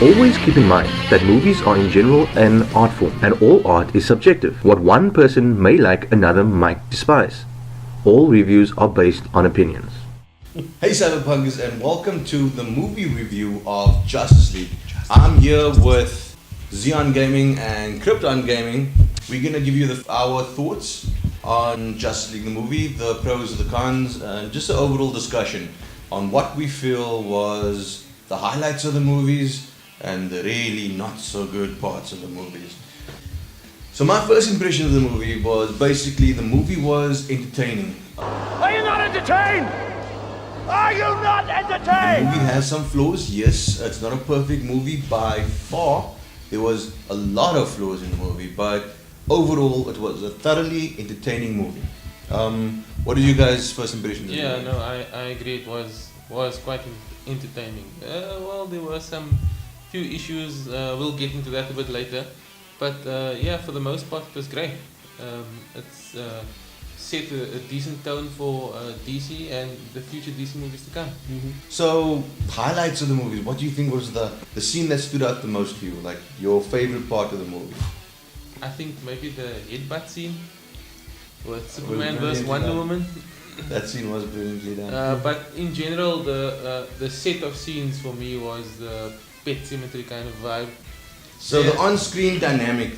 Always keep in mind that movies are in general an art form, and all art is subjective. What one person may like, another might despise. All reviews are based on opinions. Hey CyberPunkds, and welcome to the movie review of Justice League. I'm here with Xeon Gaming and Krypton Gaming. We're gonna give you our thoughts on Justice League the movie, the pros, the cons, and just an overall discussion on what we feel was the highlights of the movies and the really not so good parts of the movies. So my first impression of the movie was basically the movie was entertaining. Are you not entertained? Are you not The entertained? movie has some flaws, yes. It's not a perfect movie by far. There was a lot of flaws in the movie, but overall it was a thoroughly entertaining movie. What are you guys' first impressions? Yeah, no, I agree. It was quite entertaining. Well, there were some few issues. We'll get into that a bit later. But yeah, for the most part, it was great. It's set a decent tone for DC and the future DC movies to come. So, highlights of the movie. What do you think was the scene that stood out the most to you? Like your favorite part of the movie? I think maybe the headbutt scene with Superman brilliant, vs Wonder yeah. Woman. That scene was brilliantly done. But in general, the set of scenes for me was the Pet Cemetery kind of vibe. So Yeah. the on-screen dynamic,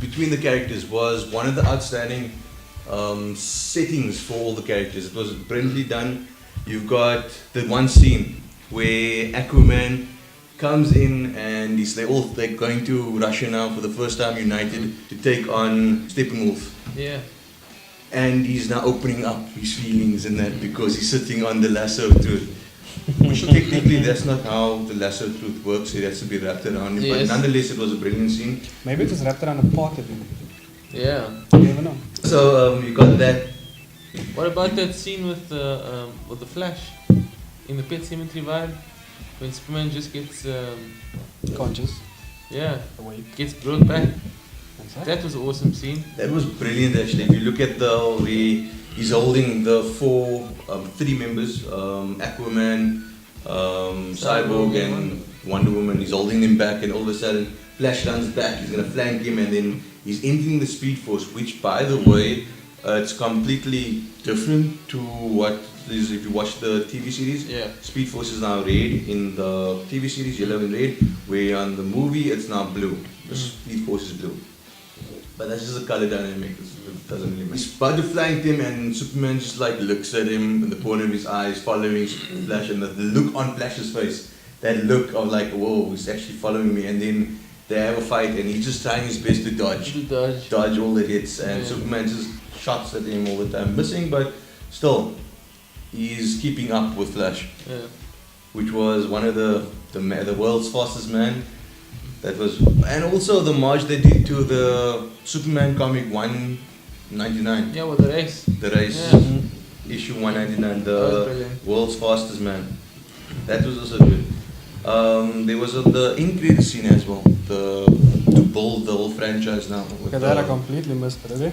between the characters was one of the outstanding settings for all the characters. It was brilliantly done. You've got the one scene where Aquaman comes in and they're going to Russia now for the first time united to take on Steppenwolf. Yeah. And he's now opening up his feelings and that because he's sitting on the lasso of truth. Which technically that's not how the lasso of truth works. It has to be wrapped around him. But Yes. nonetheless, it was a brilliant scene. Maybe it was wrapped around a part of him. Yeah. You never know. So you got that. What about that scene with the Flash in the Pet Cemetery vibe when Superman just gets Conscious. Awake. gets brought back? That's right. That was an awesome scene. That was brilliant actually. If you look at the way he's holding the three members, Aquaman, Cyborg and Wonder Woman. He's holding them back, and all of a sudden Flash runs back. He's gonna flank him, and then he's entering the Speed Force, which, by the way, it's completely different to what is if you watch the TV series. Yeah. Speed Force is now red in the TV series, yellow and red. Where on the movie it's now blue. The Speed Force is blue. But that's just a color dynamic. It doesn't really matter. He's about to flank him, and Superman just like looks at him in the corner of his eyes, following Flash, and the look on Flash's face, that look of like, whoa, he's actually following me. And then they have a fight, and he's just trying his best to dodge all the hits, and Yeah. Superman just shots at him all the time, missing, but still, he's keeping up with Flash, Yeah. which was one of the world's fastest man. That was, and also the homage they did to the Superman comic 199, Yeah, with the race. the race Yeah. issue 199, That was the brilliant. world's fastest man. That was also good. There was the in-credit scene as well, to build the whole franchise now. With Okay, that I completely missed it, okay?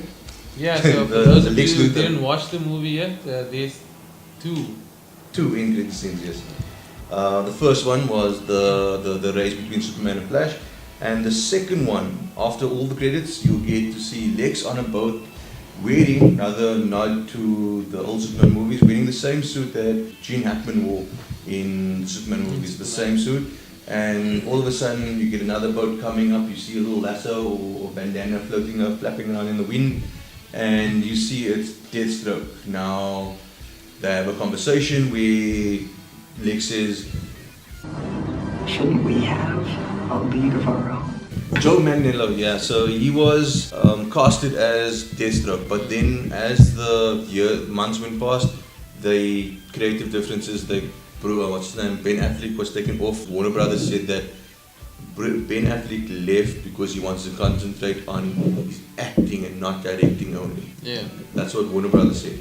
Yeah, so for The- those the of Lex you who Luthor. didn't watch the movie yet, there's two in-credit scenes, yes. The first one was the race between Superman and Flash, and the second one, after all the credits, you get to see Lex on a boat wearing, another nod to the old Superman movies, wearing the same suit that Gene Hackman wore in Superman movies, the same suit. And all of a sudden, you get another boat coming up, you see a little lasso or bandana floating up, flapping around in the wind, and you see it's Deathstroke. Now, they have a conversation where Lex says, Shouldn't we have a league of our own? Joe Manganiello, yeah, so he was casted as Deathstroke, but then as the months went past, the creative differences, Ben Affleck was taken off. Warner Brothers said that Ben Affleck left because he wants to concentrate on his acting and not directing only. yeah. That's what Warner Brothers said.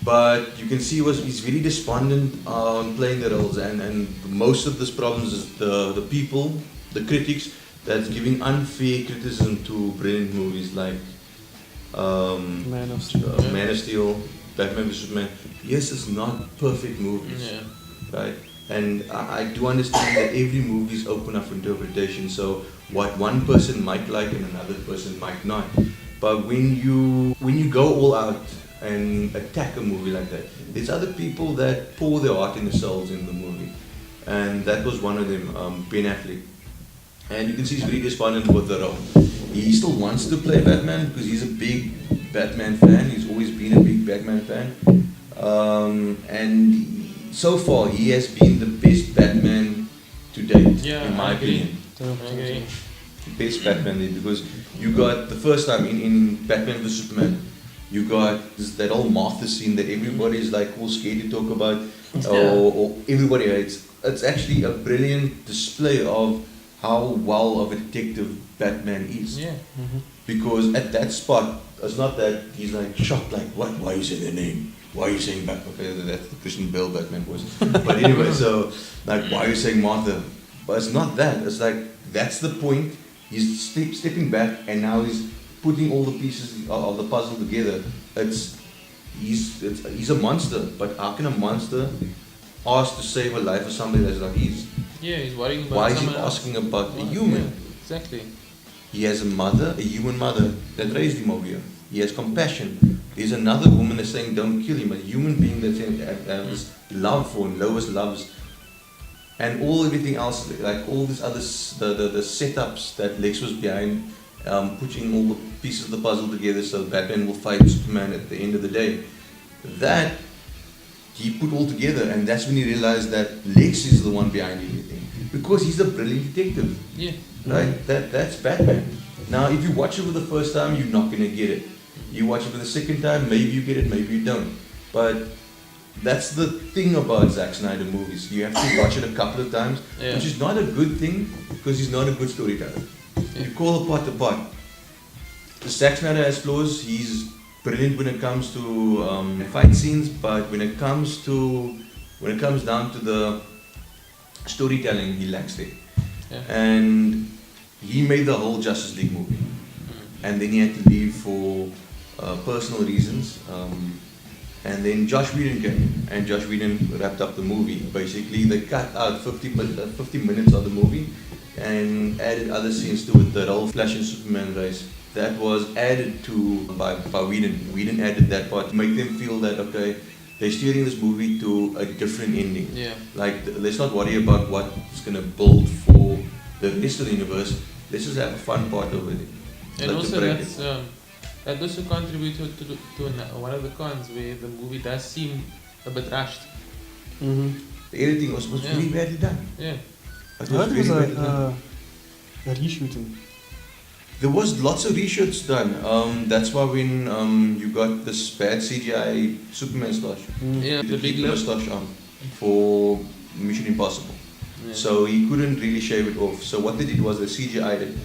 But you can see he's very despondent on playing the roles, and most of this problems is the people, the critics, that's giving unfair criticism to brilliant movies like Man of Steel. Man of Steel, Batman vs Superman. Yes, it's not perfect movies, Yeah. right? And I do understand that every movie is open up for interpretation. So what one person might like and another person might not. But when you go all out and attack a movie like that, there's other people that pour their heart and souls in the movie, and that was one of them, Ben Affleck. And you can see he's very despondent with the role. He still wants to play Batman because he's a big Batman fan. He's always been a big Batman fan, and so far he has been the best Batman to date, in my opinion. I agree. Best Batman there, because you got the first time in Batman vs Superman, you got that whole Martha scene that everybody's like all scared to talk about, or everybody hates. It's actually a brilliant display of how well of a detective Batman is. Yeah. Because at that spot, it's not that he's like shocked, like, what? Why are you saying their name? Why are you saying Batman? Okay, that's the Christian Bale Batman voice. But anyway, so like, why are you saying Martha? But it's not that. It's like, that's the point. He's stepping back, and now he's putting all the pieces of the puzzle together. He's a monster, but how can a monster ask to save a life of somebody that's like his? Yeah, he's worrying about Why is he someone else. asking about a human? Yeah, exactly. He has a mother, a human mother, that raised him over here. He has compassion. There's another woman that's saying, don't kill him. A human being that has love for him, lowest loves. And everything else, like all these other, the setups that Lex was behind, putting all the pieces of the puzzle together so Batman will fight Superman at the end of the day. That he put all together, and that's when he realized that Lex is the one behind everything. Because he's a brilliant detective. Yeah. Right? That's Batman. Now, if you watch it for the first time, you're not going to get it. You watch it for the second time, maybe you get it, maybe you don't. But that's the thing about Zack Snyder movies. You have to watch it a couple of times, which is not a good thing because he's not a good storyteller. You call a part. Zack Snyder has flaws. He's brilliant when it comes to fight scenes, but when it comes down to the storytelling, he lacks there. Yeah. And he made the whole Justice League movie, and then he had to leave for personal reasons. And then Josh Whedon came, and Josh Whedon wrapped up the movie. Basically, they cut out 50 minutes of the movie and added other scenes to it. The whole Flash and Superman race that was added to by Whedon. Whedon added that part to make them feel that okay, they're steering this movie to a different ending. Yeah. Like let's not worry about what's gonna build for the rest of the universe. Let's just have a fun part over it. And also that also contributed to one of the cons where the movie does seem a bit rushed. The editing was really badly done. Yeah. It was really badly done. A reshooting. There was lots of reshoots done. That's why when you got this bad CGI Superman stash, Yeah, he the did big keep the lip. stash on for Mission Impossible. Yeah. So he couldn't really shave it off. So what they did was they CGI'd it.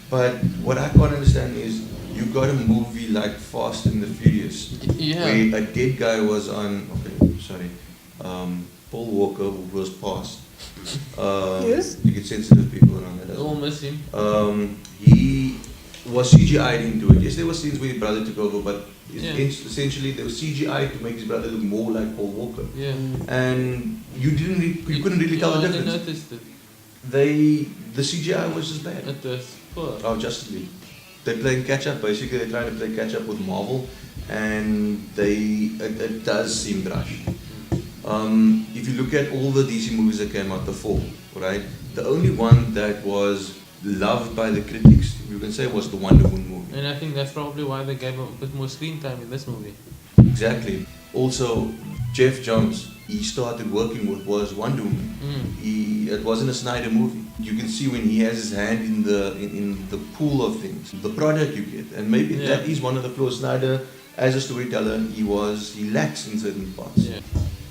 But what I can't understand is you got a movie like Fast and the Furious, where a dead guy was on. Okay, sorry, Paul Walker, who was passed. Yes. You get sensitive people around that. All miss him. He was CGI'd into it. Yes, there were scenes where his brother took over, but essentially there was CGI to make his brother look more like Paul Walker. Yeah. And you couldn't really tell the difference. I noticed it. The CGI was just bad. It was poor. Oh, Justice League. They're playing catch up. Basically, they're trying to play catch up with Marvel, and it does seem rushed. If you look at all the DC movies that came out, the four, right? The only one that was loved by the critics, you can say, was the Wonder Woman movie. And I think that's probably why they gave him a bit more screen time in this movie. Exactly. Also, Jeff Johns, he started working with was Wonder Woman. It wasn't a Snyder movie. You can see when he has his hand in the pool of things, the product you get, and maybe that is one of the flaws. Snyder, as a storyteller, he lacks in certain parts. Yeah.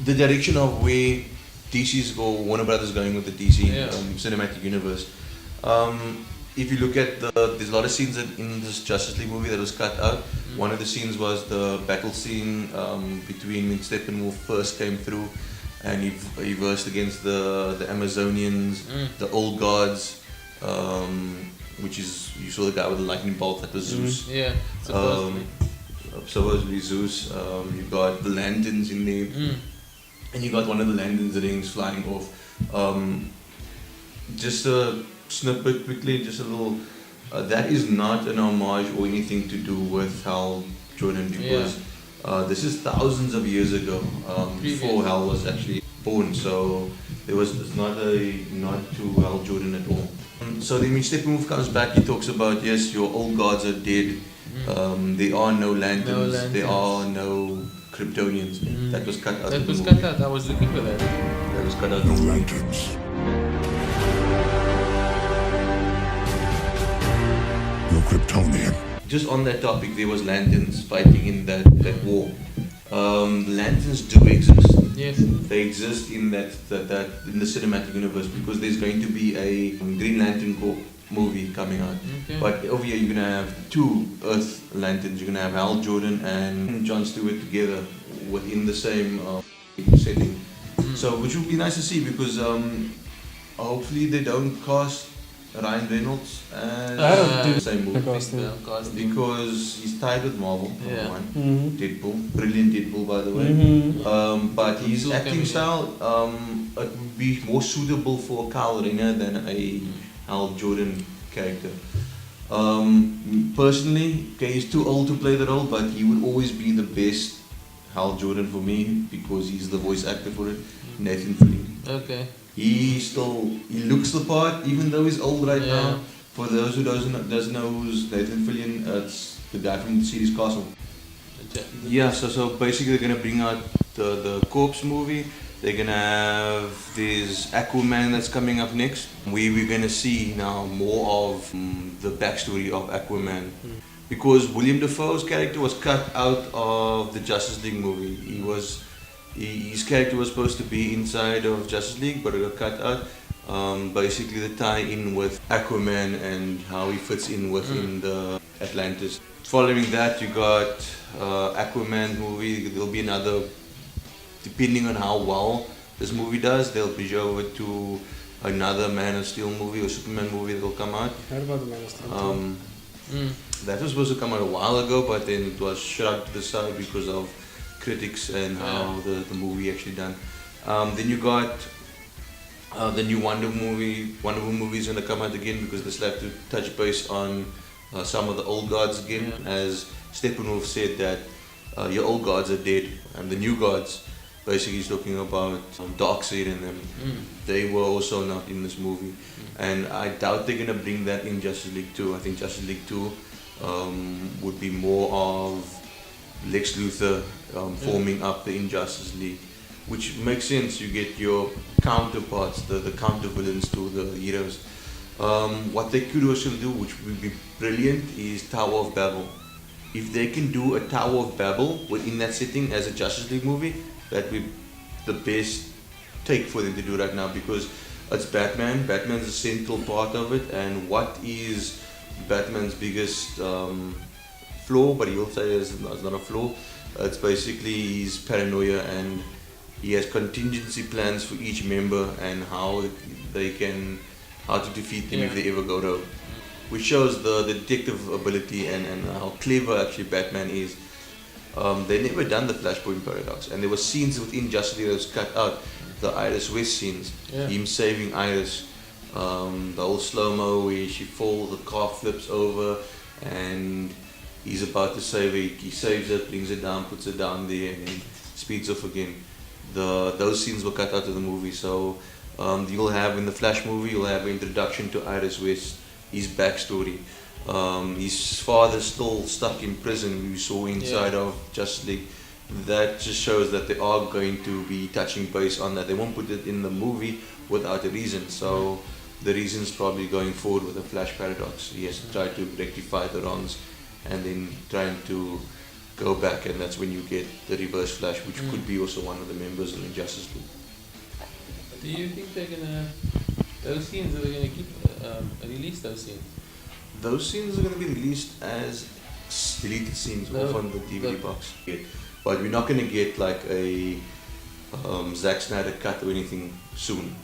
The direction of where DC's go, Warner Brothers going with the DC cinematic universe. If you look at there's a lot of scenes in this Justice League movie that was cut out. One of the scenes was the battle scene between when Steppenwolf first came through, and he versed against the Amazonians, the old gods, which is, you saw the guy with the lightning bolt, that was Zeus. Yeah, supposedly Zeus. You got the lanterns in there, and you got one of the lanterns rings flying off. Um, just a snippet quickly, just a little. That is not an homage or anything to do with Hal Jordan because this is thousands of years ago, before Hal was actually born. So it's not a nod to Hal Jordan at all. So then when Steppenwolf comes back, he talks about yes, your old gods are dead. There are no lanterns. There are no Kryptonians. That was cut out. That of the was movie. cut out. I was looking for that. That was cut out. No lanterns. No Kryptonian. Just on that topic, there was lanterns fighting in that war. Lanterns do exist. Yes. They exist in that in the cinematic universe because there's going to be a Green Lantern Corps movie coming out. Okay. But over here you're gonna have two Earth Lanterns. You're gonna have Hal Jordan and John Stewart together within the same setting. So which would be nice to see because hopefully they don't cast Ryan Reynolds as I don't think the same movie. Casting. Because he's tied with Marvel, Yeah. number one. Mhm. Deadpool, brilliant Deadpool by the way. But his Cool acting cameo. style, it would be more suitable for Kyle Rayner than a Hal Jordan character. Personally, okay, he's too old to play the role, but he would always be the best Hal Jordan for me because he's the voice actor for it, Nathan Fillion. Okay. He looks the part, even though he's old right Yeah. now. For those who doesn't know who's Nathan Fillion, it's the guy from the series Castle. Yeah, so basically they're gonna bring out the Corpse movie. They're gonna have this Aquaman that's coming up next. We're gonna see now more of the backstory of Aquaman. Because William Dafoe's character was cut out of the Justice League movie. His character was supposed to be inside of Justice League, but it got cut out. Basically, the tie-in with Aquaman and how he fits in within the Atlantis. Following that, you got Aquaman movie. There'll be another, depending on how well this movie does, they'll bridge over to another Man of Steel movie or Superman movie that will come out. Heard about the Man of Steel. That was supposed to come out a while ago, but then it was shrugged to the side because of critics and how the movie actually done. Then you got the new Wonder Woman movie is gonna come out again because they still have to touch base on some of the old gods again. As Steppenwolf said that your old gods are dead and the new gods, basically he's talking about Darkseid and them. They were also not in this movie, and I doubt they're gonna bring that in Justice League 2. I think Justice League 2 would be more of Lex Luthor forming up the Injustice League, which makes sense. You get your counterparts, the counter villains to the heroes. What they could also do, which would be brilliant, is Tower of Babel. If they can do a Tower of Babel within that setting as a Justice League movie, that would be the best take for them to do right now because it's Batman. Batman's a central part of it, and what is Batman's biggest flaw, but he will say it's not a flaw. It's basically his paranoia, and he has contingency plans for each member and how to defeat them if they ever go rogue. Which shows the detective ability and how clever actually Batman is. They never done the Flashpoint paradox, and there were scenes within Justice League that was cut out. The Iris West scenes, him saving Iris, the whole slow-mo where she falls, the car flips over, and he's about to save her. He saves her, brings her down, puts her down there, and then speeds off again. Those scenes were cut out of the movie, so you'll have in the Flash movie, you'll have an introduction to Iris West, his backstory. His father's still stuck in prison, we saw inside of Justice League. That just shows that they are going to be touching base on that. They won't put it in the movie without a reason. So the reason's probably going forward with the Flash paradox. He has to try to rectify the wrongs and then trying to go back, and that's when you get the Reverse Flash, which could be also one of the members of the Justice League. Do you think they're gonna those scenes are they gonna keep release those scenes? Those scenes are going to be released as deleted scenes off on the DVD box. But we're not going to get like a Zack Snyder cut or anything soon.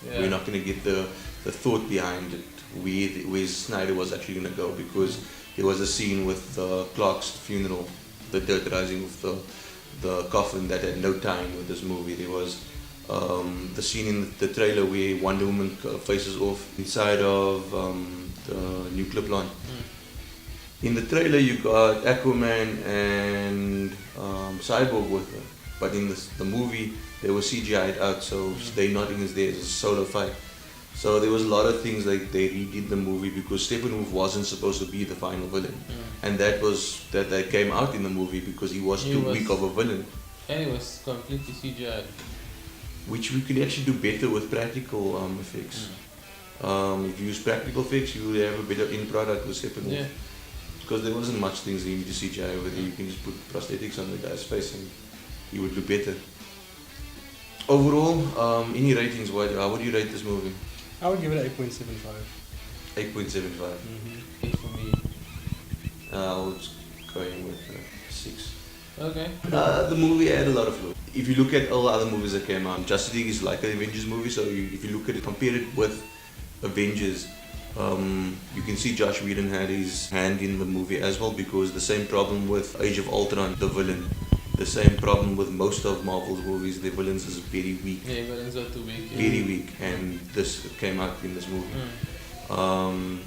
Yeah. We're not going to get the thought behind it, where Snyder was actually going to go, because there was a scene with Clark's funeral, the dirt rising with the coffin that had no tie-in with this movie. There was The scene in the trailer where Wonder Woman faces off inside of the nuclear plant. In the trailer, you got Aquaman and Cyborg with her, but in the movie, they were CGI'd out, so they're not in there. It's a solo fight. So there was a lot of things like they redid the movie because Steppenwolf wasn't supposed to be the final villain, and that came out in the movie because he was too weak of a villain. And it was completely CGI. Which we could actually do better with practical effects. If you use practical effects, you will have a better end product with Steppenwolf. Yeah. Because there wasn't much things you need to CGI over there. You can just put prosthetics on the guy's face and he would look better. Overall, any ratings? How would you rate this movie? I would give it 8.75. 8.75. 8 for me. I was going with 6. Okay. The movie had a lot of flaws. If you look at all the other movies that came out, Justice League is like an Avengers movie, so if you look at it, compare it with Avengers, you can see Josh Whedon had his hand in the movie as well, because the same problem with Age of Ultron, the villain, the same problem with most of Marvel's movies, the villains is very weak. Yeah, villains are too weak. Very weak, and this came out in this movie.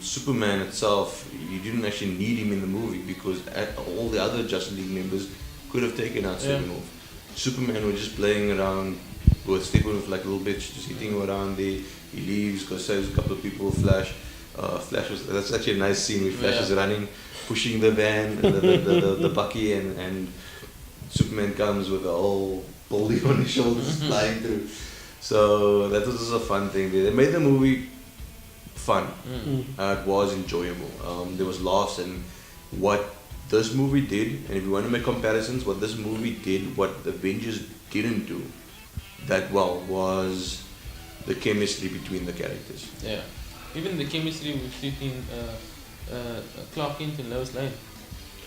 Superman itself, you didn't actually need him in the movie because all the other Justice League members could have taken out Steppenwolf. Superman was just playing around with Steppenwolf like a little bitch, just hitting around there. He leaves, goes saves a couple of people. Flash that's actually a nice scene where Flash is running, pushing the van, the Bucky, and Superman comes with a whole bully on his shoulders flying through. So that was just a fun thing. They made the movie fun. It was enjoyable. There was laughs, and what this movie did, and if you want to make comparisons, what this movie did, what the Avengers didn't do that well, was the chemistry between the characters. Yeah. Even the chemistry between Clark Kent and Lois Lane.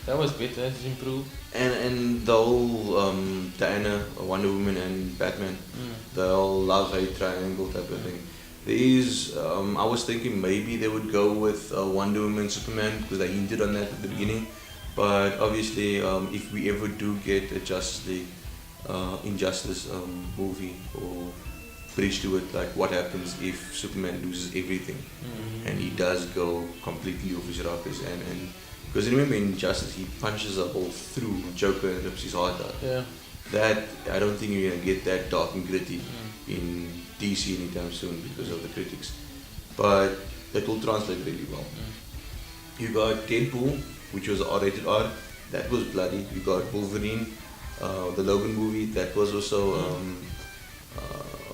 That was better, it's improved. And the whole Diana, Wonder Woman and Batman, the whole love-hate triangle type of thing. There is, I was thinking maybe they would go with Wonder Woman, Superman, because they hinted on that at the beginning. But obviously, if we ever do get a Justice League, Injustice movie or bridge to it, like what happens if Superman loses everything and he does go completely off his rockers, and because remember in Justice he punches a hole through Joker and rips his heart out. Yeah. That, I don't think you're gonna get that dark and gritty in DC anytime soon because of the critics, but it will translate really well. You got Deadpool, which was R-rated R, that was bloody. You got Wolverine, the Logan movie, that was also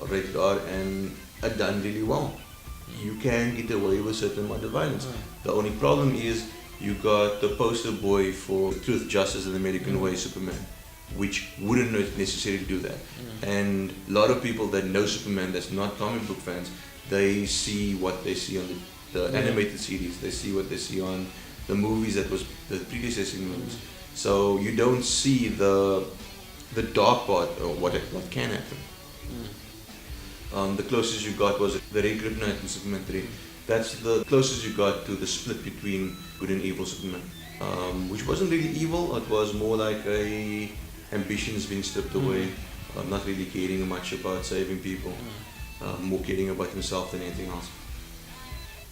rated R, and it done really well. You can get away with a certain amount of violence. The only problem is you got the poster boy for Truth, Justice and the American Way, Superman, which wouldn't necessarily do that. And a lot of people that know Superman that's not comic book fans, they see what they see on the animated series, they see what they see on the movies that was the predecessor movies. So you don't see the dark part or what can happen. The closest you got was the Red Kryptonite in Superman 3. That's the closest you got to the split between good and evil Superman, which wasn't really evil. It was more like ambitions being stripped away, not really caring much about saving people, more caring about himself than anything else.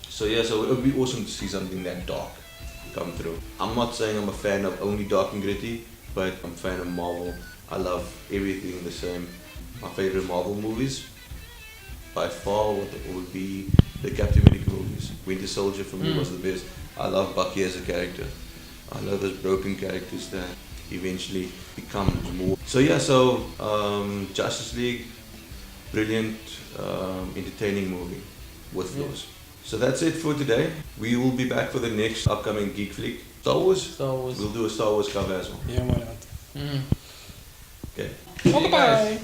So yeah, so it would be awesome to see something that dark come through. I'm not saying I'm a fan of only dark and gritty, but I'm a fan of Marvel. I love everything the same. My favorite Marvel movies by far would be the Captain America movies. Winter Soldier for me was the best. I love Bucky as a character. I love those broken characters that eventually become more. So yeah, Justice League, brilliant, entertaining movie with flaws. So that's it for today. We will be back for the next upcoming Geek Flick. Star Wars? Star Wars. We'll do a Star Wars cover as well. Yeah, why not? Okay. Okay, guys.